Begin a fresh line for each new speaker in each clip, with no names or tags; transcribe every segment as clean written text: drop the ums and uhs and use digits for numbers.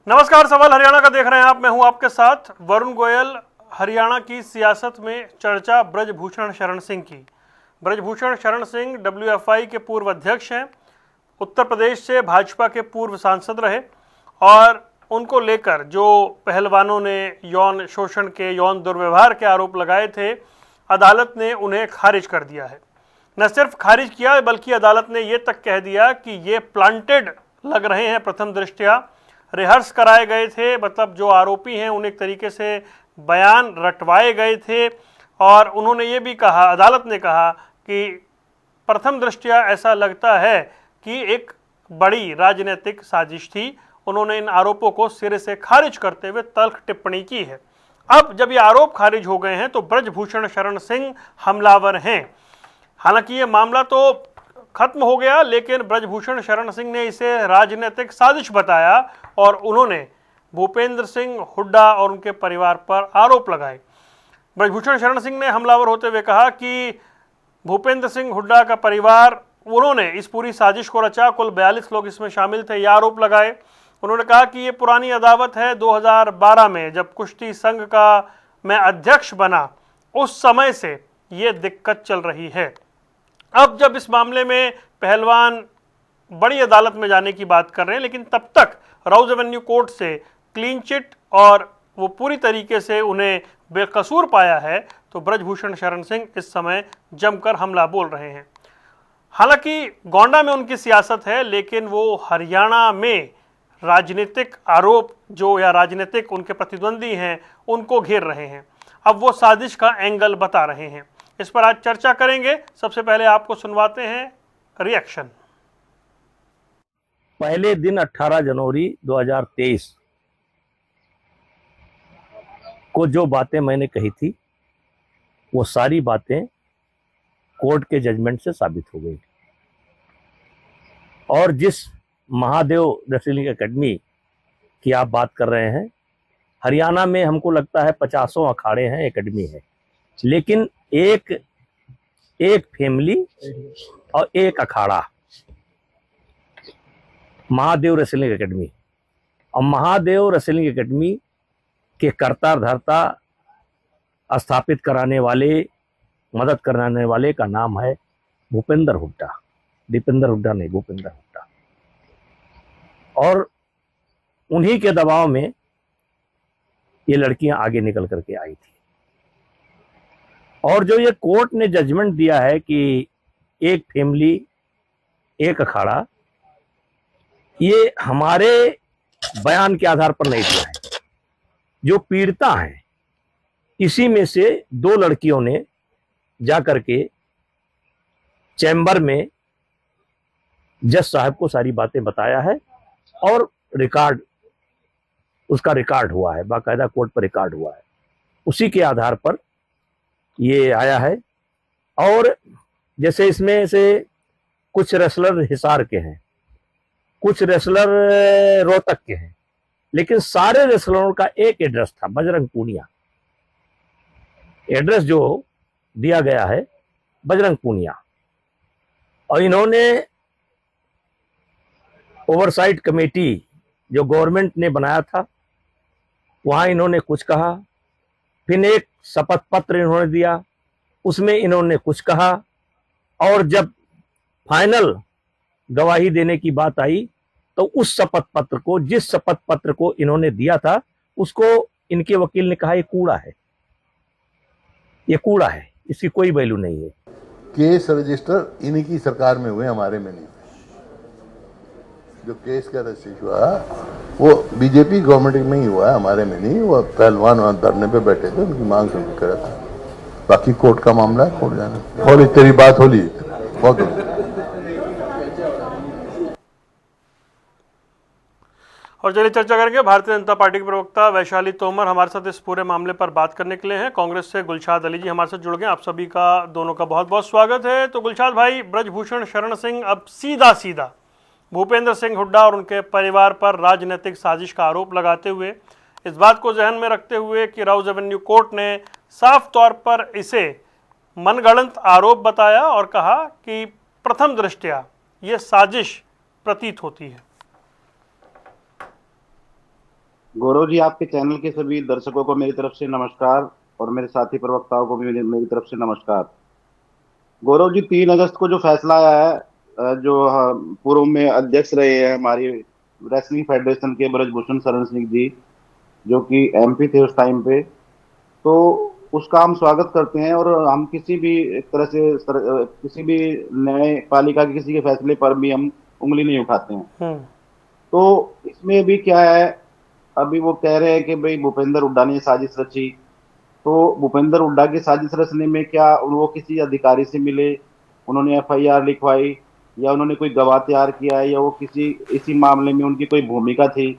नमस्कार, सवाल हरियाणा का देख रहे हैं आप। मैं हूं आपके साथ वरुण गोयल। हरियाणा की सियासत में चर्चा ब्रजभूषण शरण सिंह की। ब्रजभूषण शरण सिंह WFI के पूर्व अध्यक्ष हैं, उत्तर प्रदेश से भाजपा के पूर्व सांसद रहे और उनको लेकर जो पहलवानों ने यौन शोषण के, यौन दुर्व्यवहार के आरोप लगाए थे, अदालत ने उन्हें खारिज कर दिया है। न सिर्फ खारिज किया बल्कि अदालत ने ये तक कह दिया कि ये प्लांटेड लग रहे हैं, प्रथम दृष्टया रिहर्स कराए गए थे, मतलब जो आरोपी हैं उन्हें एक तरीके से बयान रटवाए गए थे। और उन्होंने ये भी कहा, अदालत ने कहा कि प्रथम दृष्टया ऐसा लगता है कि एक बड़ी राजनीतिक साजिश थी। उन्होंने इन आरोपों को सिरे से खारिज करते हुए तल्ख टिप्पणी की है। अब जब ये आरोप खारिज हो गए हैं तो ब्रजभूषण शरण सिंह हमलावर हैं। हालांकि ये मामला तो खत्म हो गया, लेकिन ब्रजभूषण शरण सिंह ने इसे राजनीतिक साजिश बताया और उन्होंने भूपेंद्र सिंह हुड्डा और उनके परिवार पर आरोप लगाए। ब्रजभूषण शरण सिंह ने हमलावर होते हुए कहा कि भूपेंद्र सिंह हुड्डा का परिवार, उन्होंने इस पूरी साजिश को रचा, कुल 42 लोग इसमें शामिल थे, यह आरोप लगाए। उन्होंने कहा कि ये पुरानी अदावत है। 2012 में जब कुश्ती संघ का मैं अध्यक्ष बना, उस समय से ये दिक्कत चल रही है। अब जब इस मामले में पहलवान बड़ी अदालत में जाने की बात कर रहे हैं, लेकिन तब तक राउज एवेन्यू कोर्ट से क्लीन चिट और वो पूरी तरीके से उन्हें बेकसूर पाया है, तो ब्रजभूषण शरण सिंह इस समय जमकर हमला बोल रहे हैं। हालांकि गोंडा में उनकी सियासत है, लेकिन वो हरियाणा में राजनीतिक आरोप जो या राजनीतिक उनके प्रतिद्वंदी हैं उनको घेर रहे हैं। अब वो साजिश का एंगल बता रहे हैं। इस पर आज चर्चा करेंगे। सबसे पहले आपको सुनवाते हैं रिएक्शन।
पहले दिन 18 जनवरी 2023 को जो बातें मैंने कही थी, वो सारी बातें कोर्ट के जजमेंट से साबित हो गई। और जिस महादेव रेसलिंग एकेडमी की आप बात कर रहे हैं, हरियाणा में हमको लगता है 50 अखाड़े हैं, एकेडमी है, लेकिन एक फैमिली और एक अखाड़ा, महादेव रेसलिंग एकेडमी। और महादेव रेसलिंग एकेडमी के कर्ता धर्ता, स्थापित कराने वाले, मदद कराने वाले का नाम है भूपेंद्र हुड्डा। दीपेंद्र हुड्डा नहीं, भूपेंद्र हुड्डा। और उन्हीं के दबाव में ये लड़कियां आगे निकल करके आई थी। और जो ये कोर्ट ने जजमेंट दिया है कि एक फैमिली एक अखाड़ा, ये हमारे बयान के आधार पर नहीं दिया है। जो पीड़िता हैं, इसी में से 2 लड़कियों ने जाकर के चैम्बर में जज साहब को सारी बातें बताया है और रिकॉर्ड, उसका रिकॉर्ड हुआ है, बाकायदा कोर्ट पर रिकॉर्ड हुआ है। उसी के आधार पर ये आया है। और जैसे इसमें से कुछ रेसलर हिसार के हैं, कुछ रेसलर रोहतक के हैं, लेकिन सारे रेसलरों का एक एड्रेस था, बजरंग पूनिया। एड्रेस जो दिया गया है बजरंग पूनिया। और इन्होंने ओवरसाइट कमेटी जो गवर्नमेंट ने बनाया था, वहां इन्होंने कुछ कहा, फिर एक शपथ पत्र इन्होंने दिया, उसमें इन्होंने कुछ कहा, और जब फाइनल गवाही देने की बात आई तो उस शपथ पत्र को, जिस शपथ पत्र को इन्होंने दिया था, उसको इनके वकील ने कहा ये कूड़ा है, ये कूड़ा है, इसकी कोई वैल्यू नहीं है।
केस रजिस्टर इन्हीं की सरकार में हुए, हमारे में नहीं। जो केस का रजिस्टर हुआ वो बीजेपी गवर्नमेंट में ही हुआ है, हमारे में नहीं। वो पहलवान वहां धरने पे बैठे थे, उनकी मांग सुन करा था। बाकी कोर्ट का मामला है, कोर्ट जाना। होली तेरी बात होली, बहुत।
और चलिए चर्चा करेंगे। भारतीय जनता पार्टी के प्रवक्ता वैशाली तोमर हमारे साथ इस पूरे मामले पर बात करने के लिए हैं। कांग्रेस से गुलशाद अली जी हमारे साथ जुड़ गए। आप सभी का, दोनों का बहुत बहुत स्वागत है। तो गुलशाद भाई, ब्रजभूषण शरण सिंह अब सीधा भूपेंद्र सिंह हुड्डा और उनके परिवार पर राजनीतिक साजिश का आरोप लगाते हुए, इस बात को जहन में रखते हुए कि राउज एवेन्यू कोर्ट ने साफ तौर पर इसे मनगढ़ंत आरोप बताया और कहा कि प्रथम दृष्टया ये साजिश प्रतीत होती है।
गौरव जी, आपके चैनल के सभी दर्शकों को मेरी तरफ से नमस्कार और मेरे साथी प्रवक्ताओं को भी मेरी तरफ से नमस्कार। गौरव जी, 3 अगस्त को जो फैसला आया है, जो पूर्व में अध्यक्ष रहे हैं हमारी रेसलिंग फेडरेशन के ब्रजभूषण शरण सिंह जी, जो कि एमपी थे उस टाइम पे, तो उसका हम स्वागत करते हैं। और हम किसी भी एक तरह से किसी भी न्यायपालिका के किसी के फैसले पर भी हम उंगली नहीं उठाते हैं।
हम्म।
तो इसमें भी क्या है, अभी वो कह रहे हैं कि भाई भूपेंद्र हुड्डा ने साजिश रची। तो भूपेंद्र हुड्डा की साजिश रचने में क्या वो किसी अधिकारी से मिले, उन्होंने एफआईआर लिखवाई, या उन्होंने कोई गवाह तैयार किया है, या वो किसी इसी मामले में उनकी कोई भूमिका थी?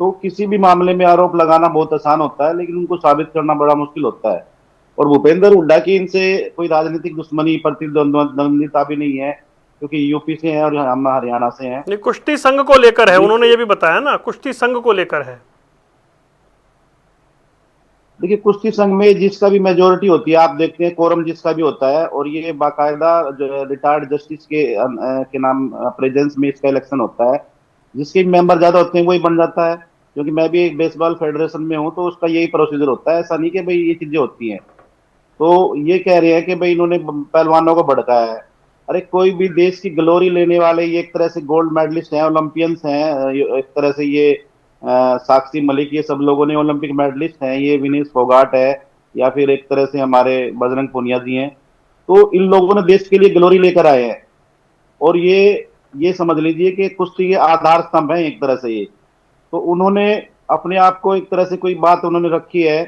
तो किसी भी मामले में आरोप लगाना बहुत आसान होता है, लेकिन उनको साबित करना बड़ा मुश्किल होता है। और भूपेंद्र हुड्डा की इनसे कोई राजनीतिक दुश्मनी प्रतिद्वंद्विता भी नहीं है, क्योंकि यूपी से हैं और हम हरियाणा से हैं।
ये कुश्ती संघ को लेकर है, उन्होंने ये भी बताया ना, कुश्ती संघ को लेकर है।
देखिए, कुश्ती संघ में जिसका भी मेजोरिटी होती है, आप देखते हैं कोरम जिसका भी होता है, और ये बाकायदा रिटायर्ड जस्टिस के नाम प्रेजेंस में इसका इलेक्शन होता है। जिसके मेंबर ज्यादा होते हैं वही बन जाता है। क्योंकि मैं भी एक बेसबॉल फेडरेशन में हूं, तो उसका यही प्रोसीजर होता है। ऐसा नहीं कि भाई ये चीजें होती हैं। तो ये कह रहे हैं कि भाई इन्होंने पहलवानों को भड़काया है। अरे, कोई भी देश की ग्लोरी लेने वाले ये एक तरह से गोल्ड मेडलिस्ट हैं, ओलंपियंस हैं, एक तरह से ये साक्षी मलिक, ये सब लोगों ने ओलंपिक मेडलिस्ट हैं, ये विनेश फोगाट है, या फिर एक तरह से हमारे बजरंग पुनिया जी हैं। तो इन लोगों ने देश के लिए ग्लोरी लेकर आए हैं। और ये समझ लीजिए कि कुश्ती के आधार स्तंभ है एक तरह से ये। तो उन्होंने अपने आप को एक तरह से कोई बात उन्होंने रखी है,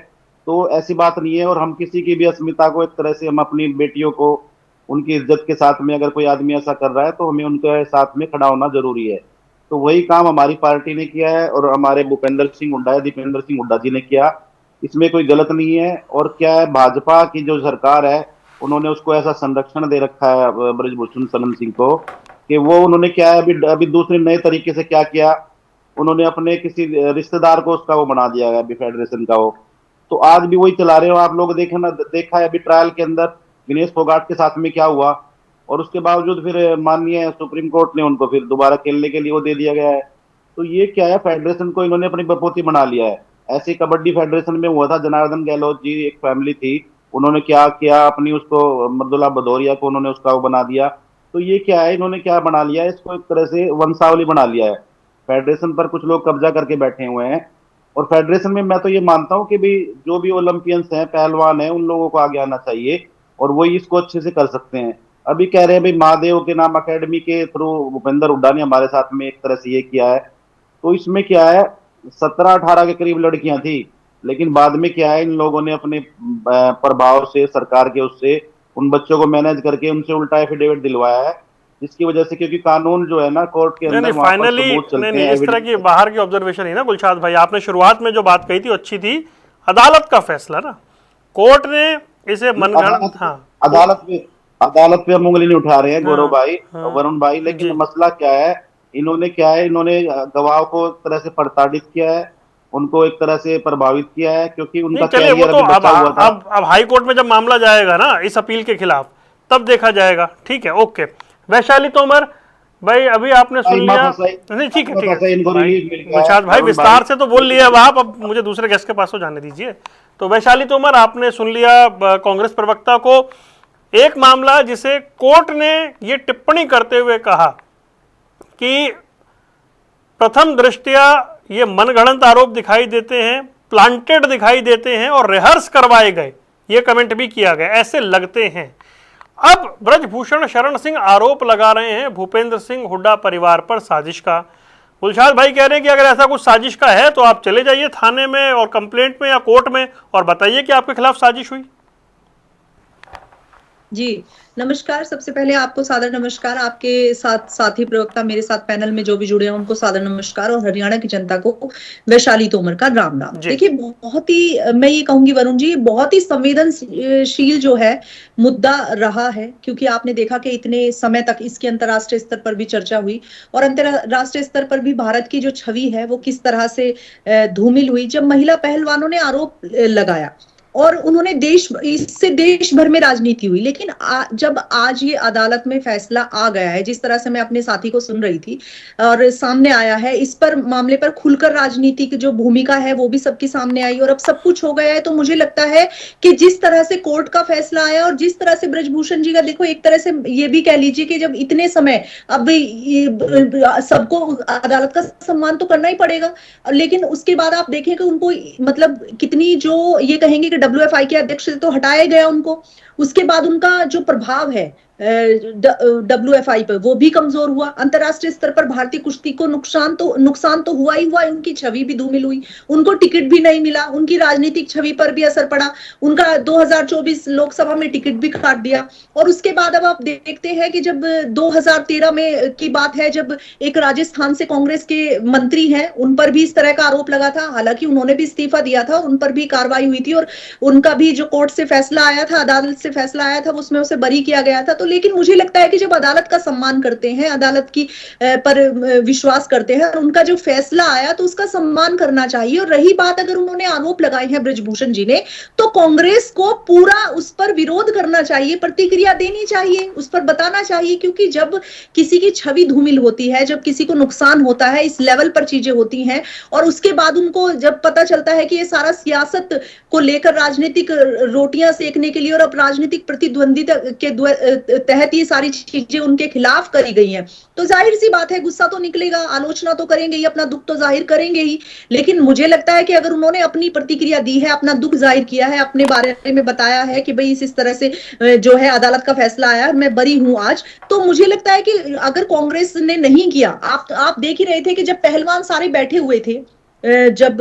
तो ऐसी बात नहीं है। और हम किसी की भी अस्मिता को एक तरह से, हम अपनी बेटियों को उनकी इज्जत के साथ में, अगर कोई आदमी ऐसा कर रहा है तो हमें उनके साथ में खड़ा होना जरूरी है। तो वही काम हमारी पार्टी ने किया है, और हमारे भूपेंद्र सिंह हुड्डा, दीपेंद्र सिंह हुड्डा जी ने किया। इसमें कोई गलत नहीं है। और क्या है, भाजपा की जो सरकार है, उन्होंने उसको ऐसा संरक्षण दे रखा है ब्रजभूषण शरण सिंह को, कि वो उन्होंने क्या है, अभी अभी दूसरे नए तरीके से क्या किया, उन्होंने अपने किसी रिश्तेदार को उसका वो बना दिया है अभी फेडरेशन का वो। तो आज भी वही चला रहे हो आप लोग। देखा है अभी ट्रायल के अंदर विनेश फोगाट के साथ में क्या हुआ। और उसके बावजूद फिर माननीय सुप्रीम कोर्ट ने उनको फिर दोबारा खेलने के लिए वो दे दिया गया है। तो ये क्या है, फेडरेशन को इन्होंने अपनी बपोती बना लिया है। ऐसे कबड्डी फेडरेशन में हुआ था, जनार्दन गहलोत जी एक फैमिली थी, उन्होंने क्या किया, अपनी उसको मृदुला भदौरिया को उन्होंने उसका वो बना दिया। तो ये क्या है, इन्होंने क्या बना लिया है, इसको एक तरह से वंशावली बना लिया है। फेडरेशन पर कुछ लोग कब्जा करके बैठे हुए हैं। और फेडरेशन में मैं तो ये मानता हूं कि भी जो भी ओलंपियंस हैं, पहलवान हैं, उन लोगों को आगे आना चाहिए, और वही इसको अच्छे से कर सकते हैं। अभी कह रहे हैं भाई महादेव के नाम अकेडमी के थ्रू भूपेंद्र हुड्डा ने हमारे साथ में एक तरह से ये किया है। तो इसमें क्या है, 17-18 के करीब लड़कियां थी, लेकिन बाद में क्या है, इन लोगों ने अपने प्रभाव से, सरकार के उससे, उन बच्चों को मैनेज करके उनसे उल्टा एफिडेविट दिलवाया है। जिसकी वजह से, क्योंकि कानून जो है ना, कोर्ट के
नहीं
अंदर
नहीं,
वहां पर
फाइनली
सबूत चलते
नहीं,
हैं,
इस तरह की
एविडेंस।
बाहर की ऑब्जर्वेशन है ना गुलशाद भाई, आपने शुरुआत में जो बात कही थी वो अच्छी थी। अदालत का फैसला ना, कोर्ट ने इसे मनगढ़ंत, हाँ
अदालत पे अदालत पे हम उंगली नहीं उठा रहे हैं गौरव
हाँ
भाई,
हाँ
वरुण भाई, लेकिन
जी।
मसला क्या है, इन्होंने क्या है, इन्होंने गवाह को एक तरह से प्रताड़ित किया है, उनको एक तरह से प्रभावित किया है, क्योंकि
नहीं
उनका
चलिए, वो
कैरियर
तो
अभी
अब
बचा हुआ था।
अब हाई कोर्ट में जब मामला जाएगा ना इस अपील के खिलाफ, तब देखा जाएगा। ठीक है, ओके। वैशाली तोमर भाई, अभी आपने सुन लिया। नहीं, ठीक है ठीक है
इनको
भाई,
रिलीफ मिल गया है,
गुलशाद भाई
वरुण
विस्तार से तो बोल लिया अब मुझे दूसरे गेस्ट के पास तो जाने दीजिए। तो वैशाली तोमर, आपने सुन लिया कांग्रेस प्रवक्ता को। एक मामला जिसे कोर्ट ने ये टिप्पणी करते हुए कहा कि प्रथम दृष्टया ये मनगढ़ंत आरोप दिखाई देते हैं, प्लांटेड दिखाई देते हैं और रिहर्स करवाए गए, ये कमेंट भी किया गया, ऐसे लगते हैं। अब ब्रजभूषण शरण सिंह आरोप लगा रहे हैं भूपेंद्र सिंह हुड्डा परिवार पर साजिश का। गुलशाद भाई कह रहे हैं कि अगर ऐसा कुछ साजिश का है तो आप चले जाइए थाने में और कंप्लेंट में या कोर्ट में और बताइए कि आपके खिलाफ साजिश हुई।
जी नमस्कार। सबसे पहले आपको सादर नमस्कार, आपके साथ साथी प्रवक्ता, मेरे साथ पैनल में जो भी जुड़े हैं उनको सादर नमस्कार, और हरियाणा की जनता को वैशाली तोमर का राम राम। देखिए, बहुत ही, मैं ये कहूंगी वरुण जी, बहुत ही संवेदनशील जो है मुद्दा रहा है, क्योंकि आपने देखा कि इतने समय तक इसकी अंतर्राष्ट्रीय स्तर पर भी चर्चा हुई, और अंतर्राष्ट्रीय स्तर पर भी भारत की जो छवि है वो किस तरह से धूमिल हुई जब महिला पहलवानों ने आरोप लगाया। और उन्होंने इससे देश भर में राजनीति हुई। लेकिन जब आज ये अदालत में फैसला आ गया है, जिस तरह से मैं अपने साथी को सुन रही थी और सामने आया है, इस पर मामले पर खुलकर राजनीति की जो भूमिका है वो भी सबके सामने आई और अब सब कुछ हो गया है, तो मुझे लगता है कि जिस तरह से कोर्ट का फैसला आया और जिस तरह से ब्रजभूषण जी का, देखो एक तरह से ये भी कह लीजिए कि जब इतने समय, अब सबको अदालत का सम्मान तो करना ही पड़ेगा, लेकिन उसके बाद आप देखें कि उनको मतलब कितनी, जो ये कहेंगे कि WFI के अध्यक्ष से तो हटाया गया उनको, उसके बाद उनका जो प्रभाव है WFI पर वो भी कमजोर हुआ। अंतरराष्ट्रीय स्तर पर भारतीय कुश्ती को नुकसान तो हुआ ही हुआ, उनकी छवि भी धूमिल हुई, उनको टिकट भी नहीं मिला, उनकी राजनीतिक छवि पर भी असर पड़ा, उनका 2024 लोकसभा में टिकट भी काट दिया। और उसके बाद अब आप देखते हैं कि जब 2013 में की बात है, जब एक राजस्थान से कांग्रेस के मंत्री हैं, उन पर भी इस तरह का आरोप लगा था, हालांकि उन्होंने भी इस्तीफा दिया था, उन पर भी कार्रवाई हुई थी और उनका भी जो कोर्ट से फैसला आया था, अदालत से फैसला आया था, उसमें उसे बरी किया गया था। तो लेकिन मुझे लगता है कि जब अदालत का सम्मान करते हैं, अदालत की पर विश्वास करते हैं और उनका जो फैसला आया तो उसका सम्मान करना चाहिए। और रही बात, अगर उन्होंने आरोप लगाए हैं ब्रजभूषण जी ने, तो कांग्रेस को पूरा उस पर विरोध करना चाहिए, प्रतिक्रिया देनी चाहिए, उस पर बताना चाहिए, क्योंकि जब किसी की छवि धूमिल होती है, जब किसी को नुकसान होता है, इस लेवल पर चीजें होती हैं और उसके बाद उनको जब पता चलता है कि ये सारा सियासत को लेकर राजनीतिक रोटियां सेकने के लिए और अब राजनीतिक प्रतिद्वंदिता के तहत ये सारी चीजें उनके खिलाफ करी गई हैं, तो जाहिर सी बात है गुस्सा तो निकलेगा, आलोचना तो करेंगे ही, अपना दुख तो जाहिर करेंगे ही। लेकिन मुझे लगता है कि अगर उन्होंने अपनी प्रतिक्रिया दी है, अपना दुख जाहिर किया है, अपने बारे में बताया है कि भाई इस तरह से जो है अदालत का फैसला आया, मैं बरी हूं आज, तो मुझे लगता है कि अगर कांग्रेस ने नहीं किया, आप देख ही रहे थे कि जब पहलवान सारे बैठे हुए थे, जब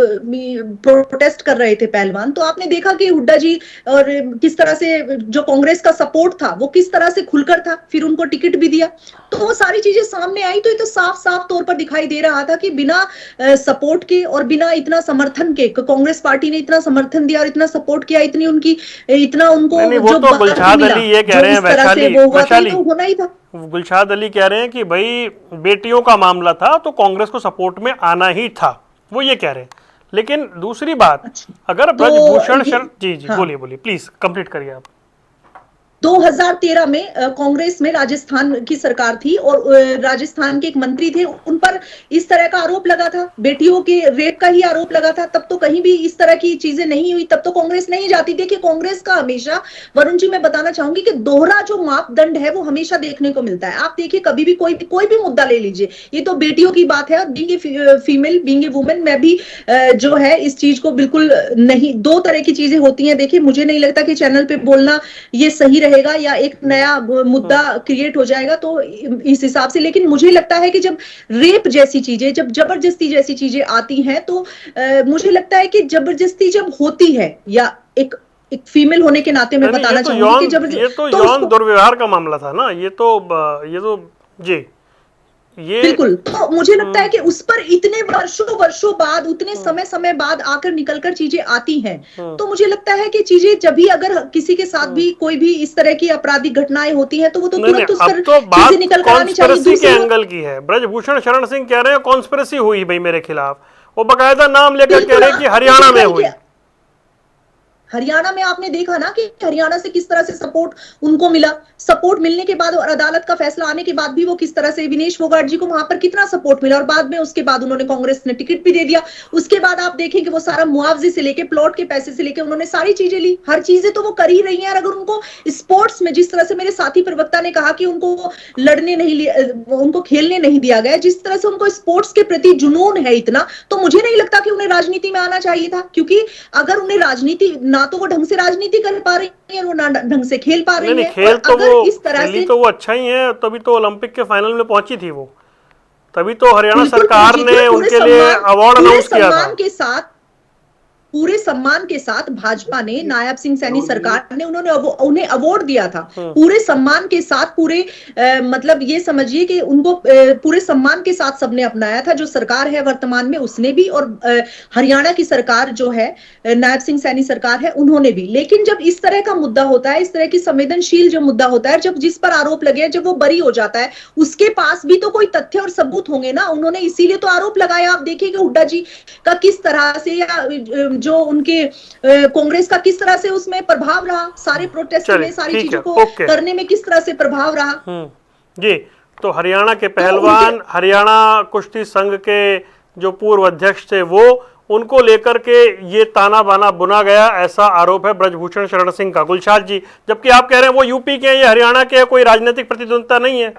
प्रोटेस्ट कर रहे थे पहलवान, तो आपने देखा कि हुड्डा जी और किस तरह से जो कांग्रेस का सपोर्ट था वो किस तरह से खुलकर था, फिर उनको टिकट भी दिया, तो वो सारी चीजें सामने आई। तो ये तो साफ साफ तौर पर दिखाई दे रहा था कि बिना सपोर्ट के और बिना इतना समर्थन के, कांग्रेस पार्टी ने इतना समर्थन दिया और इतना सपोर्ट किया, इतनी उनकी, इतना उनको जो
तो गुलशाद अली ये कह रहे हैं, वैशाली
तो होना ही था।
गुलशाद अली कह रहे हैं कि भाई बेटियों का मामला था तो कांग्रेस को सपोर्ट में आना ही था, वो ये कह रहे हैं। लेकिन दूसरी बात, अगर ब्रजभूषण जी
हाँ।
बोलिए प्लीज कंप्लीट करिए आप।
2013 में कांग्रेस में राजस्थान की सरकार थी और राजस्थान के एक मंत्री थे, उन पर इस तरह का आरोप लगा था, बेटियों के रेप का ही आरोप लगा था, तब तो कहीं भी इस तरह की चीजें नहीं हुई, तब तो कांग्रेस नहीं जाती थी। कि कांग्रेस का हमेशा, वरुण जी मैं बताना चाहूंगी कि दोहरा जो मापदंड है वो हमेशा देखने को मिलता है। आप देखिए कभी भी कोई भी मुद्दा ले लीजिए, ये तो बेटियों की बात है, being a female, being a women, मैं भी जो है इस चीज को बिल्कुल नहीं, दो तरह की चीजें होती हैं। देखिए मुझे नहीं लगता कि चैनल पे बोलना ये सही या एक नया मुद्दा क्रिएट हो जाएगा, तो इस हिसाब से। लेकिन मुझे लगता है कि जब रेप जैसी चीजें, जब जबरदस्ती जैसी चीजें आती हैं, तो मुझे लगता है कि जबरदस्ती जब होती है, या एक फीमेल होने के नाते मैं बताना चाहूंगी कि
ये तो यौन दुर्व्यवहार का मामला था ना, ये तो जी
बिल्कुल। तो मुझे लगता है कि उस पर इतने वर्षों बाद, उतने समय बाद आकर निकलकर चीजें आती हैं, तो मुझे लगता है कि चीजें जब भी अगर किसी के साथ भी कोई भी इस तरह की आपराधिक घटनाएं होती हैं, तो वो तो तुरंत उस पर चीजें निकल कर आनी चाहिए।
दूसरे एंगल की है, ब्रजभूषण शरण सिंह कह रहे हैं कॉन्स्पिरेसी हुई भाई मेरे खिलाफ, वो बकायदा नाम लेकर कह रहे हैं कि हरियाणा में हुई।
हरियाणा में आपने देखा ना कि हरियाणा से किस तरह से सपोर्ट उनको मिला, सपोर्ट मिलने के बाद और अदालत का फैसला आने के बाद भी वो किस तरह से, विनेश फोगाट जी को वहां पर कितना सपोर्ट मिला, और बाद में उसके बाद उन्होंने, कांग्रेस ने टिकट भी दे दिया। उसके बाद आप देखें कि वो सारा मुआवजे से लेके, प्लॉट के पैसे से लेके उन्होंने सारी चीजें ली, हर चीजें तो वो कर ही रही है। अगर उनको स्पोर्ट्स में, जिस तरह से मेरे साथी प्रवक्ता ने कहा कि उनको लड़ने नहीं, उनको खेलने नहीं दिया गया, जिस तरह से उनको स्पोर्ट्स के प्रति जुनून है इतना, तो मुझे नहीं लगता कि उन्हें राजनीति में आना चाहिए था। क्योंकि अगर उन्हें राजनीति, ना तो वो ढंग से राजनीति कर पा रही है, वो ना ढंग से खेल पा रही है,
खेल तो वो इस तरह से तो वो अच्छा ही है, तभी तो ओलंपिक के फाइनल में पहुंची थी वो, तभी तो हरियाणा सरकार ने उनके लिए अवार्ड अनाउंस किया था।
पूरे सम्मान के साथ भाजपा ने, नायब सिंह सैनी सरकार ने उन्हें अवार्ड दिया था, पूरे सम्मान के साथ, पूरे मतलब ये समझिए कि उनको पूरे सम्मान के साथ सबने अपनाया था। जो सरकार है वर्तमान में उसने भी, और हरियाणा की सरकार जो है, नायब सिंह सैनी सरकार है, उन्होंने भी। लेकिन जब इस तरह का मुद्दा होता है, इस तरह की संवेदनशील जो मुद्दा होता है, जब जिस पर आरोप लगे, जब वो बरी हो जाता है, उसके पास भी तो कोई तथ्य और सबूत होंगे ना, उन्होंने इसीलिए तो आरोप लगाया। आप देखिए कि हुड्डा जी का किस तरह से, या जो उनके कांग्रेस का किस तरह से उसमें प्रभाव रहा, सारे प्रोटेस्ट में, सारी चीजों को करने में किस तरह से प्रभाव रहा।
जी, तो हरियाणा के पहलवान, हरियाणा कुश्ती संघ के जो पूर्व अध्यक्ष थे वो, उनको लेकर के ये ताना बाना बुना गया, ऐसा आरोप है ब्रजभूषण शरण सिंह का। गुलशाद जी, जबकि आप कह रहे हैं वो यूपी के, ये हरियाणा के, कोई राजनीतिक प्रतिद्वंदता नहीं है।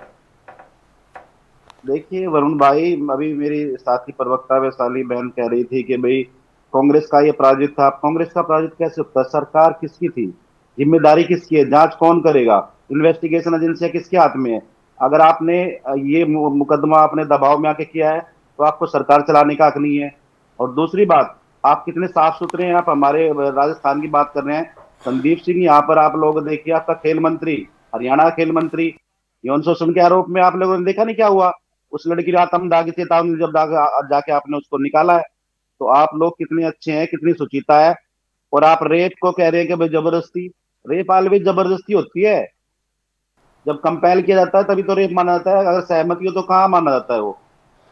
देखिए वरुण भाई, अभी मेरी साथी प्रवक्ता वैशाली बहन कह रही थी कि भाई कांग्रेस का ये पराजित था। कांग्रेस का पराजित कैसे होता है? सरकार किसकी थी? जिम्मेदारी किसकी है? जांच कौन करेगा? इन्वेस्टिगेशन एजेंसियां किसके हाथ में है? अगर आपने ये मुकदमा अपने दबाव में आके किया है तो आपको सरकार चलाने का हक नहीं है। और दूसरी बात, आप कितने साफ सुथरे हैं। आप हमारे राजस्थान की बात कर रहे हैं, संदीप सिंह यहाँ पर आप लोग देखिए, आपका खेल मंत्री, हरियाणा का खेल मंत्री, यौन शोषण के आरोप में आप लोगों ने देखा नहीं क्या हुआ? उस लड़की ने आत्मदाह की चेतावनी जब जाके आपने उसको निकाला है। तो आप लोग कितने अच्छे हैं, कितनी सुचिता है। और आप रेप को कह रहे हैं कि भाई जबरदस्ती, रेप ऑलवेज जबरदस्ती होती है। जब कंपेल किया जाता है तभी तो रेप माना जाता है, अगर सहमति हो तो कहाँ माना जाता है वो।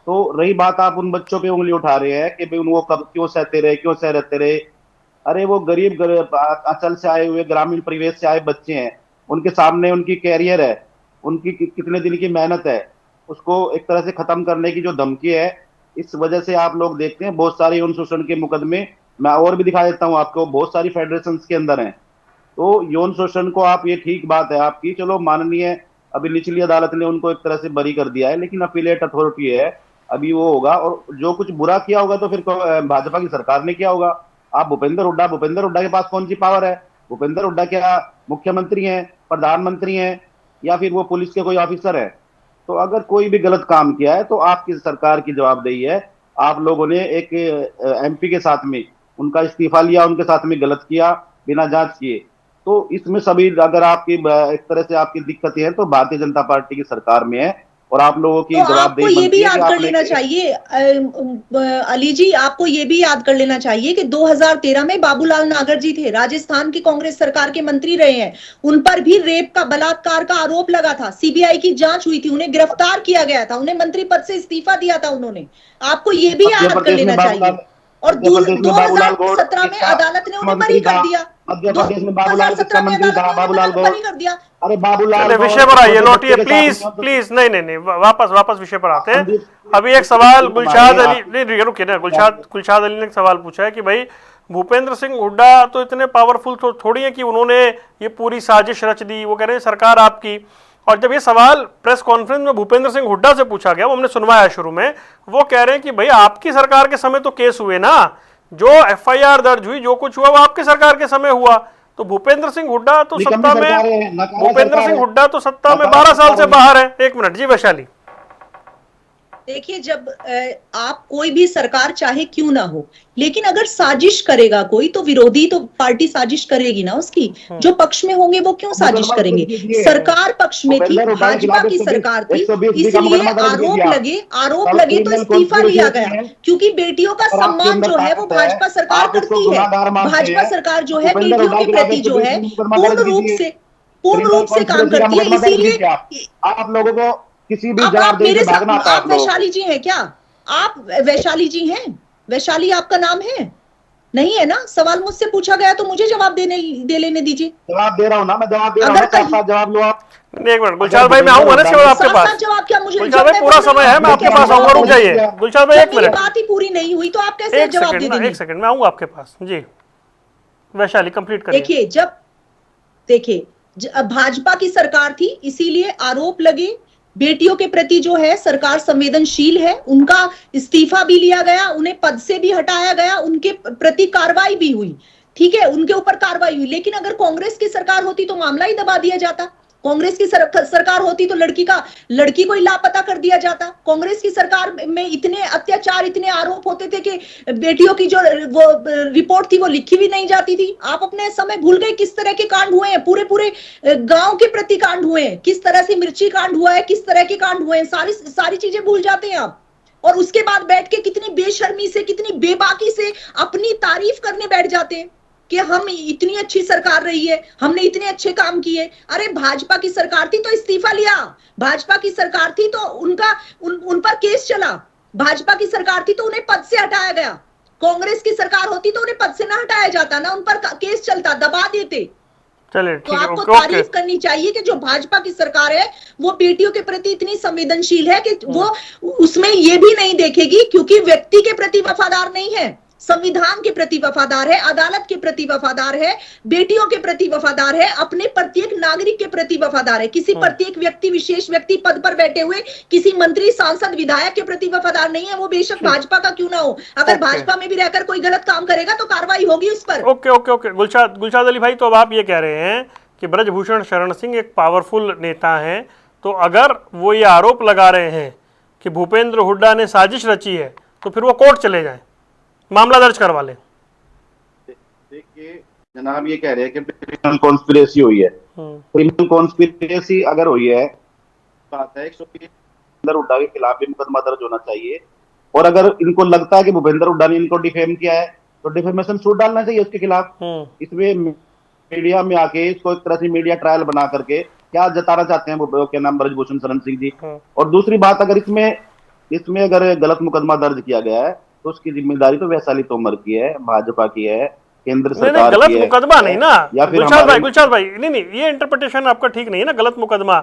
तो रही बात, आप उन बच्चों पे उंगली उठा रहे हैं कि भाई वो कब क्यों सहते रहे, क्यों सह रहते रहे। अरे वो गरीब अंचल से आए हुए, ग्रामीण परिवेश से आए बच्चे हैं, उनके सामने उनकी कैरियर है, उनकी कितने दिन की मेहनत है, उसको एक तरह से खत्म करने की जो धमकी है, इस वजह से आप लोग देखते हैं बहुत सारे यौन शोषण के मुकदमे, मैं और भी दिखा देता हूं आपको, बहुत सारी फेडरेशन के अंदर हैं। तो यौन शोषण को आप, ये ठीक बात है आपकी, चलो माननीय अभी निचली अदालत ने उनको एक तरह से बरी कर दिया है, लेकिन अपीलेट अथॉरिटी है, अभी वो होगा। और जो कुछ बुरा किया होगा तो फिर भाजपा की सरकार ने किया होगा। आप भूपेंद्र हुड्डा के पास कौन सी पावर है? भूपेंद्र हुड्डा क्या मुख्यमंत्री हैं, प्रधानमंत्री हैं, या फिर वो पुलिस के कोई ऑफिसर है? तो अगर कोई भी गलत काम किया है तो आपकी सरकार की जवाबदेही है। आप लोगों ने एक एमपी के साथ में उनका इस्तीफा लिया, उनके साथ में गलत किया बिना जांच किए। तो इसमें सभी, अगर आपकी एक तरह से आपकी दिक्कतें हैं तो भारतीय जनता पार्टी की सरकार में है, और आप लोगों की
तो आपको ये भी याद कर लेना चाहिए अली जी, आपको ये भी याद कर लेना चाहिए कि 2013 में बाबूलाल नागर जी थे, राजस्थान की कांग्रेस सरकार के मंत्री रहे हैं, उन पर भी रेप का, बलात्कार का आरोप लगा था। सीबीआई की जांच हुई थी, उन्हें गिरफ्तार किया गया था, उन्हें मंत्री पद से इस्तीफा दिया था उन्होंने। आपको ये भी याद कर लेना चाहिए। और 2017 में अदालत ने उन्हें बरी कर दिया।
मध्य प्रदेश में बाबूलाल किसका मंत्री था? बाबूलाल गौर
बरी कर दिया।
अरे बाबूलाल,
विषय पर आइए, लौटिए प्लीज। नहीं, वापस विषय पर आते हैं। अभी एक सवाल गुलशाद अली, नहीं रुकिए ना, गुलशाद अली ने एक सवाल पूछा है कि भाई भूपेंद्र सिंह हुड्डा तो इतने पावरफुल तो थोड़ी है कि उन्होंने ये पूरी साजिश रच दी। वो कह रहे हैं सरकार आपकी। और जब ये सवाल प्रेस कॉन्फ्रेंस में भूपेंद्र सिंह हुड्डा से पूछा गया, वो हमने सुनवाया शुरू में, वो कह रहे हैं कि भाई आपकी सरकार के समय तो केस हुए ना, जो एफआईआर दर्ज हुई, जो कुछ हुआ वो आपकी सरकार के समय हुआ। तो भूपेंद्र सिंह हुड्डा तो सत्ता में, भूपेंद्र सिंह हुड्डा तो सत्ता में 12 साल से बाहर है। एक मिनट जी वैशाली,
देखिए, जब आप कोई भी सरकार चाहे क्यों ना हो, लेकिन अगर साजिश करेगा कोई तो विरोधी तो पार्टी साजिश करेगी ना उसकी। जो पक्ष में होंगे वो क्यों साजिश करेंगे? सरकार पक्ष में थी, भाजपा की सरकार थी, इसलिए आरोप लगे तो इस्तीफा लिया गया, क्योंकि बेटियों का सम्मान जो है वो भाजपा सरकार करती है। भाजपा सरकार जो है बेटियों के प्रति जो है पूर्ण रूप से काम करती है। इसीलिए
आप लोगों को किसी भी
आप मेरे साथ, आप वैशाली जी हैं क्या? आप वैशाली जी हैं? वैशाली आपका नाम है? नहीं है ना? सवाल मुझसे पूछा गया तो मुझे जवाब दे लेने दीजिए।
जवाब दे रहा हूं ना, मैं जवाब दे रहा हूं, जवाब लो आप।
एक मिनट गुलशाद भाई, मैं आऊंगा ना केवल आपके पास।
जवाब क्या? मुझे
गुलशाद भाई पूरा समय है, मैं आपके पास आऊंगा, रुक जाइए गुलशाद भाई, एक मिनट,
बात ही पूरी नहीं हुई तो आप कैसे जवाब दे देंगे?
एक सेकंड, मैं आऊंगा आपके पास जी। वैशाली कंप्लीट करिए।
देखिए, भाजपा की सरकार थी, इसीलिए आरोप लगे। बेटियों के प्रति जो है सरकार संवेदनशील है, उनका इस्तीफा भी लिया गया, उन्हें पद से भी हटाया गया, उनके प्रति कार्रवाई भी हुई, ठीक है, उनके ऊपर कार्रवाई हुई। लेकिन अगर कांग्रेस की सरकार होती तो मामला ही दबा दिया जाता। कांग्रेस की सरकार होती तो लड़की को ही लापता कर दिया जाता। कांग्रेस की सरकार में इतने अत्याचार, इतने आरोप होते थे कि बेटियों की जो वो रिपोर्ट थी वो लिखी भी नहीं जाती थी। आप अपने समय भूल गए किस तरह के कांड हुए हैं, पूरे गांव के प्रति कांड हुए हैं, किस तरह से मिर्ची कांड हुआ है, किस तरह के कांड हुए हैं, सारी चीजें भूल जाते हैं आप। और उसके बाद बैठ के कितनी बेशर्मी से, कितनी बेबाकी से अपनी तारीफ करने बैठ जाते हैं कि हम इतनी अच्छी सरकार रही है, हमने इतने अच्छे काम किए। अरे भाजपा की सरकार थी तो इस्तीफा लिया, भाजपा की सरकार थी तो उन पर केस चला, भाजपा की सरकार थी तो उन्हें पद से हटाया गया। कांग्रेस की सरकार होती तो उन्हें पद से ना हटाया जाता ना, उन पर केस चलता, दबा देते।
चलिए
तो
ठीक है,
आपको
ओके
तारीफ करनी चाहिए कि जो भाजपा की सरकार है वो बेटियों के प्रति इतनी संवेदनशील है कि वो उसमें ये भी नहीं देखेगी, क्योंकि व्यक्ति के प्रति वफादार नहीं है, संविधान के प्रति वफादार है, अदालत के प्रति वफादार है, बेटियों के प्रति वफादार है, अपने प्रत्येक नागरिक के प्रति वफादार है। किसी प्रत्येक व्यक्ति, विशेष व्यक्ति पद पर बैठे हुए किसी मंत्री, सांसद, विधायक के प्रति वफादार नहीं है, वो बेशक भाजपा का क्यों ना हो। अगर भाजपा में भी रहकर कोई गलत काम करेगा तो कार्रवाई होगी उस पर।
Okay okay okay Gulshad Ali भाई, तो अब आप ये कह रहे हैं कि ब्रजभूषण शरण सिंह एक पावरफुल नेता हैं, तो अगर वो ये आरोप लगा रहे हैं कि भूपेंद्र हुड्डा ने साजिश रची है तो फिर वो कोर्ट चले जाएं, मामला दर्ज करवा लें।
देखिए जनाब, ये कह रहे हैं कि क्रिमिनल कॉन्स्पिरेसी हुई है। क्रिमिनल कॉन्स्पिरेसी अगर हुई है, बात है 120 भूपेंद्र हुड्डा के खिलाफ भी मुकदमा दर्ज होना चाहिए, और अगर इनको लगता है कि भूपेंद्र हुड्डा ने इनको डिफेम किया है तो डिफेमेशन सूट डालना चाहिए उसके खिलाफ। इसमें मीडिया में आके इसको एक तरह से मीडिया ट्रायल बना करके क्या जताना चाहते हैं वो क्या नाम ब्रजभूषण शरण सिंह जी। और दूसरी बात, अगर इसमें अगर गलत मुकदमा दर्ज किया गया है तो उसकी जिम्मेदारी तो वैशाली तोमर की है, भाजपा की है, केंद्र सरकार
गलत
की है।
मुकदमा नहीं ना,
या फिर
गुलशाद भाई नहीं, ये इंटरप्रिटेशन आपका ठीक नहीं है ना। गलत मुकदमा,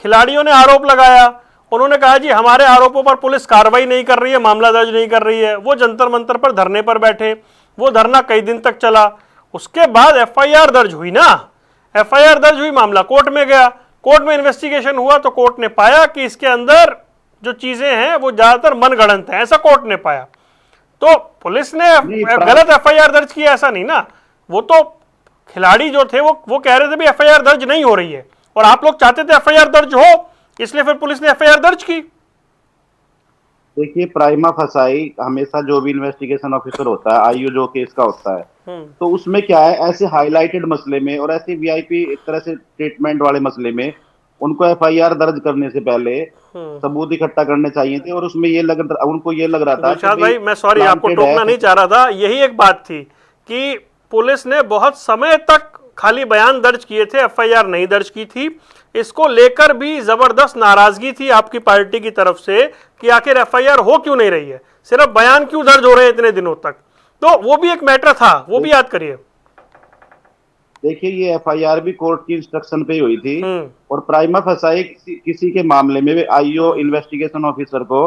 खिलाड़ियों ने आरोप लगाया, उन्होंने कहा जी हमारे आरोपों पर पुलिस कार्रवाई नहीं कर रही है, मामला दर्ज नहीं कर रही है, वो जंतर मंतर पर धरने पर बैठे, वो धरना कई दिन तक चला, उसके बाद एफआईआर दर्ज हुई ना, एफआईआर दर्ज हुई, मामला कोर्ट में गया, कोर्ट में इन्वेस्टिगेशन हुआ तो कोर्ट ने पाया कि इसके अंदर जो चीजें हैं वो ज्यादातर मनगढ़ंत है, ऐसा कोर्ट ने पाया। तो पुलिस ने गलत एफआईआर दर्ज किया ऐसा नहीं ना, वो तो खिलाड़ी जो थे वो कह रहे थे भी एफआईआर दर्ज नहीं हो रही है, और आप लोग चाहते थे एफआईआर दर्ज हो, इसलिए फिर पुलिस ने एफआईआर दर्ज की।
देखिए प्राइमा फसाई हमेशा जो भी इन्वेस्टिगेशन ऑफिसर होता है, आईओ जो केस का होता है, तो उसमें क्या है, ऐसे हाईलाइटेड मसले में और ऐसे वीआईपी एक तरह से ट्रीटमेंट वाले मसले में उनको एफआईआर दर्ज करने से पहले सबूत इकट्ठा करने चाहिए थे, और उसमें उनको ये लग रहा था
कि भाई मैं सॉरी आपको टोकना नहीं चाह रहा था, यही एक बात थी कि पुलिस ने बहुत समय तक खाली बयान दर्ज किए थे, एफआईआर नहीं दर्ज की थी। इसको लेकर भी जबरदस्त नाराजगी थी आपकी पार्टी की तरफ से कि आखिर एफआईआर हो क्यों नहीं रही है, सिर्फ बयान क्यों दर्ज हो रहे हैं इतने दिनों तक, तो वो भी एक मैटर था, वो भी याद करिए।
देखिए ये एफआईआर भी कोर्ट की इंस्ट्रक्शन पे हुई थी, और प्राइमा फसाई किसी के मामले में आईओ इन्वेस्टिगेशन ऑफिसर को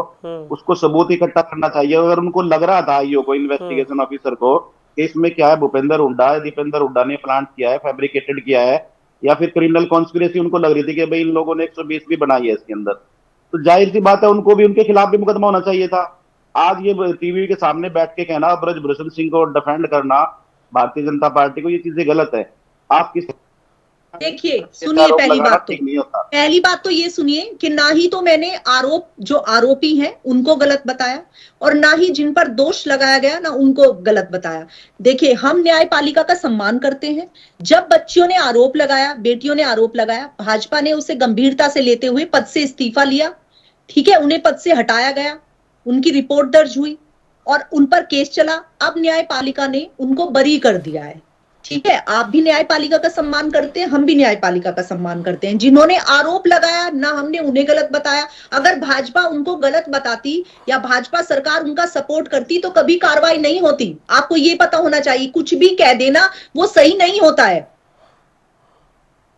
उसको सबूत इकट्ठा करना चाहिए। अगर उनको लग रहा था आईओ को, इन्वेस्टिगेशन ऑफिसर को, कि इसमें क्या है, भूपेंद्र हुड्डा ने प्लांट किया है, फैब्रिकेटेड किया है, या फिर क्रिमिनल कॉन्स्पिरेसी उनको लग रही थी कि भाई इन लोगों ने 120 भी बनाई है इसके अंदर, तो जाहिर सी बात है उनको भी उनके खिलाफ भी मुकदमा होना चाहिए था। आज ये टीवी के सामने बैठ के कहना, ब्रजभूषण सिंह को डिफेंड करना भारतीय जनता पार्टी को, ये चीजें गलत है। आप किस
देखिए सुनिए, पहली बात तो ये सुनिए कि ना ही तो मैंने जो आरोपी हैं उनको गलत बताया, और ना ही जिन पर दोष लगाया गया ना उनको गलत बताया। देखिए हम न्यायपालिका का सम्मान करते हैं। जब बच्चियों ने आरोप लगाया, बेटियों ने आरोप लगाया, भाजपा ने उसे गंभीरता से लेते हुए पद से इस्तीफा लिया, ठीक है, उन्हें पद से हटाया गया, उनकी रिपोर्ट दर्ज हुई और उन पर केस चला। अब न्यायपालिका ने उनको बरी कर दिया है, ठीक है। आप भी न्यायपालिका का सम्मान करते हैं, हम भी न्यायपालिका का सम्मान करते हैं। जिन्होंने आरोप लगाया ना हमने उन्हें गलत बताया। अगर भाजपा उनको गलत बताती या भाजपा सरकार उनका सपोर्ट करती तो कभी कार्रवाई नहीं होती। आपको ये पता होना चाहिए, कुछ भी कह देना वो सही नहीं होता है।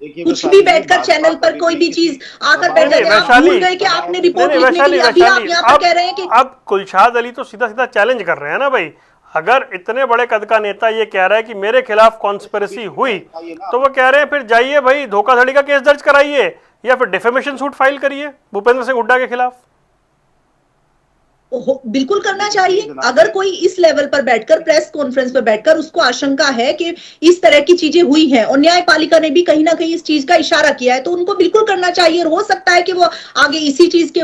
कुछ भी बैठकर चैनल पर कोई भी चीज आकर बैठ जाए, आप भूल गए कि आपने रिपोर्ट लिखने के लिए अभी आप यहाँ पर कह रहे हैं कि
अब गुलशाद अली तो सीधा सीधा चैलेंज कर रहे हैं ना भाई। अगर इतने बड़े कद का नेता ये कह रहा है कि मेरे खिलाफ कॉन्स्पिरेसी हुई, तो वो कह रहे हैं फिर जाइए भाई धोखाधड़ी का केस दर्ज कराइए या फिर डिफेमेशन सूट फाइल करिए भूपेंद्र सिंह हुड्डा के खिलाफ।
बिल्कुल करना चाहिए। अगर कोई इस लेवल पर बैठकर, प्रेस कॉन्फ्रेंस पर बैठकर उसको आशंका है कि इस तरह की चीजें हुई हैं और न्यायपालिका ने भी कहीं ना कहीं इस चीज का इशारा किया है, तो उनको बिल्कुल करना चाहिए। और हो सकता है कि वो आगे इसी चीज के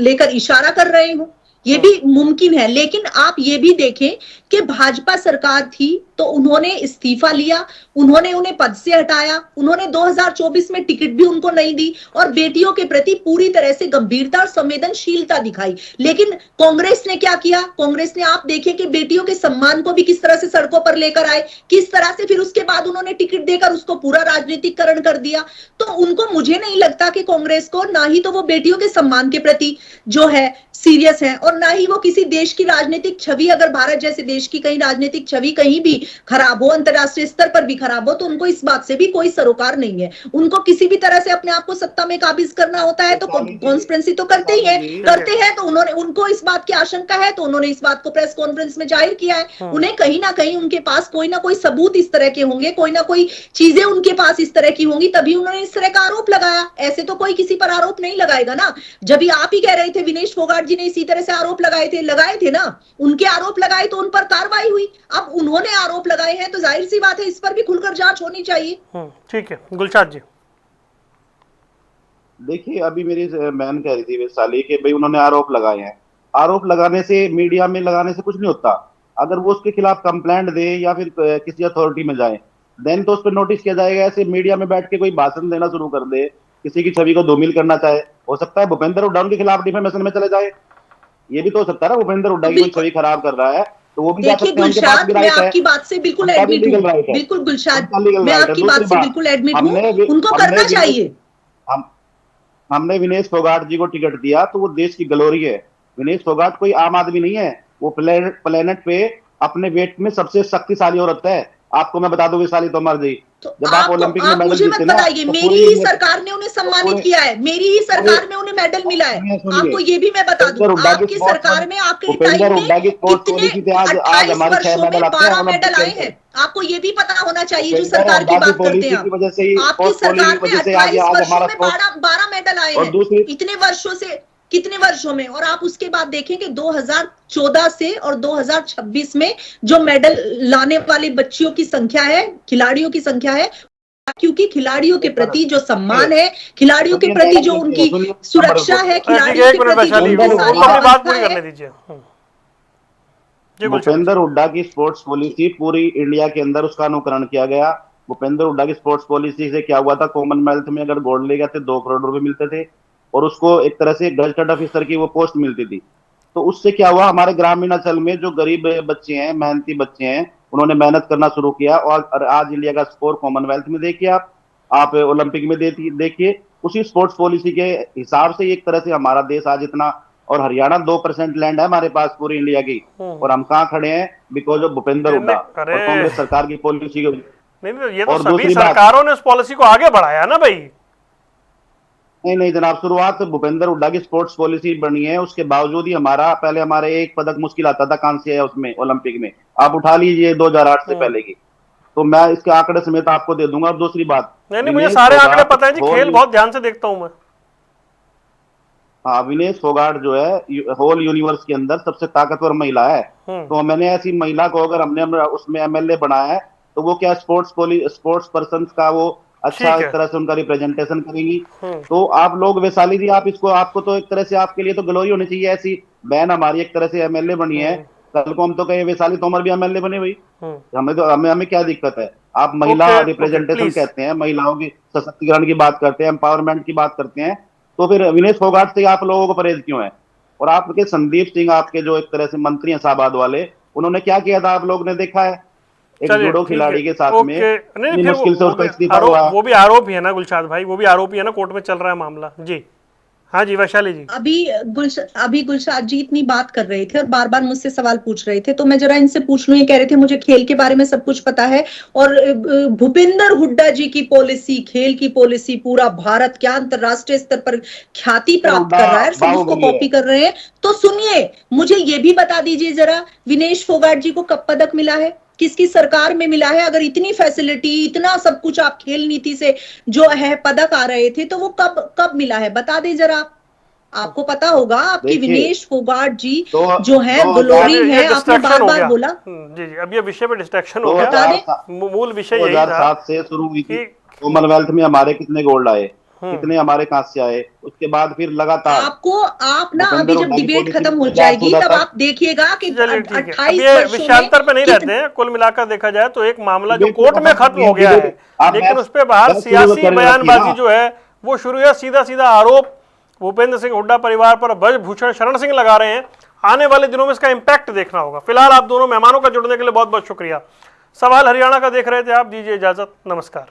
लेकर इशारा कर रहे हो, ये भी मुमकिन है। लेकिन आप ये भी देखें कि भाजपा सरकार थी तो उन्होंने इस्तीफा लिया, उन्होंने उन्हें पद से हटाया, उन्होंने 2024 में टिकट भी उनको नहीं दी और बेटियों के प्रति पूरी तरह से गंभीरता और संवेदनशीलता दिखाई। लेकिन कांग्रेस ने क्या किया? कांग्रेस ने, आप देखें कि बेटियों के सम्मान को भी किस तरह से सड़कों पर लेकर आए, किस तरह से फिर उसके बाद उन्होंने टिकट देकर उसको पूरा राजनीतिकरण कर दिया। तो उनको, मुझे नहीं लगता कि कांग्रेस को, ना ही तो वो बेटियों के सम्मान के प्रति जो है सीरियस हैं, और ना ही वो किसी देश की राजनीतिक छवि, अगर भारत जैसे देश की कहीं राजनीतिक छवि कहीं भी खराब हो, अंतरराष्ट्रीय स्तर पर भी खराब हो, तो उनको इस बात से भी कोई सरोकार नहीं है। उनको किसी भी तरह से अपने आप को सत्ता में काबिज करना होता है तो कॉन्स्पिरेंसी तो करते ही है, करते हैं। तो उनको इस बात की आशंका है तो उन्होंने इस बात को प्रेस कॉन्फ्रेंस में जाहिर किया है। उन्हें कहीं ना कहीं उनके पास कोई ना कोई सबूत इस तरह के होंगे, कोई ना कोई चीजें उनके पास इस तरह की होंगी, तभी उन्होंने इस तरह का आरोप लगाया। ऐसे तो कोई किसी पर आरोप नहीं लगाएगा ना। जब आप ही कह रहे थे, विनेश फोगाट जी ने इसी तरह से आरोप लगाए थे ना, उनके आरोप लगाए तो उन पर कार्रवाई हुई। अब उन्होंने आरोप लगाए हैं तो जाहिर सी बात है इस पर भी खुलकर जांच होनी चाहिए।
ठीक है गुलशाद जी।
देखिए, अभी मेरी बहन कह रही थी वैशाली कि भाई उन्होंने आरोप लगाए हैं। आरोप लगाने से, मीडिया में लगाने से कुछ नहीं होता। अगर वो उसके खिलाफ कंप्लेंट दे या फिर किसी अथॉरिटी में जाए, देन तो उस पर नोटिस किया जाएगा। ऐसे मीडिया में बैठ के कोई भाषण देना शुरू कर दे, किसी की छवि को धूमिल करना चाहे, हो सकता है भूपेंद्र हुड्डा उनके खिलाफ डिफेमेशन में चले जाए। ये भी तो हो सकता है ना, भूपेंद्र हुड्डा की कोई छवि खराब कर रहा है तो वो भी जा सकते हैं। उनके पास भी राइट है।
आपकी बात से बिल्कुल एडमिट हूं, बिल्कुल गुलशाद, मैं आपकी बात से बिल्कुल एडमिट हूं, उनको करना चाहिए।
हमने विनेश फोगाट जी को टिकट दिया तो वो देश की ग्लोरी है। विनेश फोगाट कोई आम आदमी नहीं है, वो प्लेनेट पे अपने वेट में सबसे शक्तिशाली औरत है। आपको मैं बता दूं वैशाली तोमर जी,
जब आप ओलंपिक में मेडल जीते ना, मेरी ही सरकार ने उन्हें सम्मानित किया है, मेरी ही सरकार में उन्हें मेडल मिला है। आपको ये भी मैं बता दूं, आपकी सरकार में, आपके टाइम में कितने 28 वर्षों में 12 मेडल आए हैं। आपको ये भी पता होना चाहिए, जो सरकार की बात करते हैं आपकी सरकार में 28 वर्षों में 12 मेडल आए हैं, इतने वर्षों से, कितने वर्षों में। और आप उसके बाद देखेंगे 2014 से और 2026 में जो मेडल लाने वाली बच्चियों की संख्या है, खिलाड़ियों की संख्या है, क्योंकि खिलाड़ियों के प्रति जो सम्मान है, खिलाड़ियों के प्रति जो उनकी सुरक्षा है, खिलाड़ियों के प्रति
भूपेंद्र हुड्डा की स्पोर्ट्स पॉलिसी पूरी इंडिया के अंदर उसका अनुकरण किया गया। भूपेंद्र हुड्डा की स्पोर्ट्स पॉलिसी से क्या हुआ था, कॉमनवेल्थ में अगर गोल्ड ले गए थे 2 करोड़ रुपए मिलते थे और उसको एक तरह से गजटेड ऑफिसर की वो पोस्ट मिलती थी। तो उससे क्या हुआ, हमारे ग्रामीण अंचल में जो गरीब बच्चे हैं, मेहनती बच्चे हैं, उन्होंने मेहनत करना शुरू किया और आज इंडिया का स्कोर कॉमनवेल्थ में देखिए, आप ओलंपिक में देखिए। उसी स्पोर्ट्स पॉलिसी के हिसाब से एक तरह से हमारा देश आज इतना, और हरियाणा 2% लैंड है हमारे पास पूरी इंडिया की, और हम कहाँ खड़े हैं, बिकॉज ऑफ भूपेंद्र हुड्डा और कांग्रेस सरकार की पॉलिसी।
नहीं, ये तो सभी सरकारों ने उस पॉलिसी को आगे बढ़ाया ना भाई।
नहीं जनाब, शुरुआत से भूपेंद्र हुड्डा की स्पोर्ट्स पॉलिसी बनी है, उसके बावजूद ही पहले हमारे एक पदक मुश्किल आता था कांस्य है उसमें ओलंपिक में। आप उठा लीजिए 2008 से पहले की, तो मैं इसके आंकड़े समेत आपको दे दूंगा। अब दूसरी बात,
नहीं मुझे सारे आंकड़े पता है जी, खेल बहुत ध्यान से देखता हूं मैं।
हाँ, विनेश फोगाट जो है होल यूनिवर्स के अंदर सबसे ताकतवर महिला है। तो मैंने ऐसी महिला को अगर हमने उसमें एमएलए बनाया है तो वो क्या स्पोर्ट्स पर्सन का वो अच्छा एक तरह से उनका रिप्रेजेंटेशन करेंगी। तो आप लोग वैशाली जी, आप इसको, आपको तो एक तरह से आपके लिए तो ग्लोरी होनी चाहिए। ऐसी बहन हमारी एक तरह से एमएलए बनी है, कल को हम तो कहें वैशाली तोमर भी एमएलए बने भाई, हमें क्या दिक्कत है। आप महिला रिप्रेजेंटेशन कहते हैं, महिलाओं की सशक्तिकरण की बात करते हैं, एम्पावरमेंट की बात करते हैं, तो फिर विनेश फोगाट से आप लोगों को परहेज क्यों है। और आपके संदीप सिंह, आपके जो एक तरह से मंत्री हैं शाहबाद वाले, उन्होंने क्या किया था आप लोगों ने देखा है, एक जूडो खिलाड़ी के साथ में मुश्किल से उसका इस्तीफा हुआ।
वो भी आरोप ही है ना गुलशाद भाई, वो भी आरोपी है ना, कोर्ट में चल रहा है मामला जी। हाँ जी वैशाली जी।
अभी गुलशाद जी इतनी बात कर रहे थे और बार बार मुझसे सवाल पूछ रहे थे, तो मैं जरा इनसे पूछ लूं। ये कह रहे थे मुझे खेल के बारे में सब कुछ पता है, और भूपेंद्र हुड्डा जी की पॉलिसी, खेल की पॉलिसी पूरा भारत क्या अंतरराष्ट्रीय स्तर पर ख्याति प्राप्त कर रहा है, सब उसको कॉपी कर रहे हैं। तो सुनिए, मुझे ये भी बता दीजिए जरा, विनेश फोगाट जी को कब पदक मिला है, किसकी सरकार में मिला है। अगर इतनी फैसिलिटी, इतना सब कुछ आप खेल नीति से जो है पदक आ रहे थे, तो वो कब मिला है, बता दे जरा। आपको पता होगा, आपकी विनेश फोगाट जी जो है ग्लोरी है, आपने बार बार बोला।
जी अब ये विषय पे डिस्ट्रैक्शन हो गया, मूल विषय यही था।
2007 से शुरू हुई थी कॉमनवेल्थ में, हमारे कितने गोल्ड आए, कितने हमारे कांस्य आए, उसके बाद फिर लगातार
आप ना अभी जब डिबेट खत्म हो जाएगी तब आप देखिएगा कि
28 विषयांतर पे नहीं रहते हैं। कुल मिलाकर देखा जाए तो एक मामला जो कोर्ट में खत्म हो गया है, लेकिन उस पर बाहर सियासी बयानबाजी जो है वो शुरू है। सीधा आरोप भूपेंद्र सिंह हुड्डा परिवार पर ब्रजभूषण शरण सिंह लगा रहे हैं। आने वाले दिनों में इसका इंपैक्ट देखना होगा। फिलहाल आप दोनों मेहमानों का जुड़ने के लिए बहुत बहुत शुक्रिया। सवाल हरियाणा का देख रहे थे आप, दीजिए इजाजत, नमस्कार।